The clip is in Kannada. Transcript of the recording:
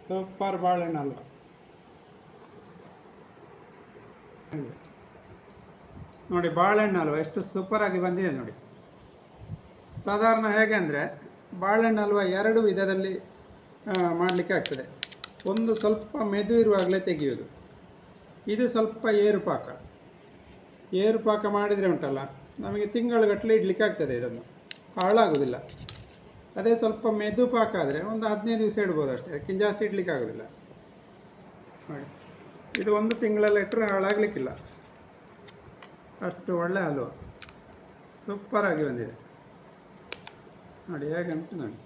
ಸೂಪರ್ ಬಾಳೆಹಣ್ಣು ಹಲ್ವ. ನೋಡಿ ಬಾಳೆಹಣ್ಣು ಹಲ್ವ ಎಷ್ಟು ಸೂಪರಾಗಿ ಬಂದಿದೆ ನೋಡಿ. ಸಾಧಾರಣ ಹೇಗೆ ಅಂದರೆ ಬಾಳೆಹಣ್ಣು ಹಲ್ವ ಎರಡು ವಿಧದಲ್ಲಿ ಮಾಡಲಿಕ್ಕೆ ಆಗ್ತದೆ. ಒಂದು ಸ್ವಲ್ಪ ಮೆದು ಇರುವಾಗಲೇ ತೆಗೆಯೋದು, ಇದು ಸ್ವಲ್ಪ ಏರು ಪಾಕ ಮಾಡಿದರೆ ಉಂಟಲ್ಲ, ನಮಗೆ ತಿಂಗಳುಗಟ್ಟಲೆ ಇಡಲಿಕ್ಕೆ ಆಗ್ತದೆ, ಇದನ್ನು ಹಾಳಾಗೋದಿಲ್ಲ. ಅದೇ ಸ್ವಲ್ಪ ಮೆದು ಪಾಕ ಆದರೆ ಒಂದು 15 ದಿವಸ ಇಡ್ಬೋದು ಅಷ್ಟೇ, ಅದಕ್ಕಿಂತ ಜಾಸ್ತಿ ಇಡಲಿಕ್ಕೆ ಆಗೋದಿಲ್ಲ. ನೋಡಿ, ಇದು 1 ತಿಂಗಳಲ್ಲಿ ಇಟ್ಟರೆ ಹಾಳಾಗಲಿಕ್ಕಿಲ್ಲ, ಅಷ್ಟು ಒಳ್ಳೆ ಹಲ್ವ. ಸೂಪರಾಗಿ ಬಂದಿದೆ ನೋಡಿ, ಹೇಗೆ ಉಂಟು ನೋಡಿ.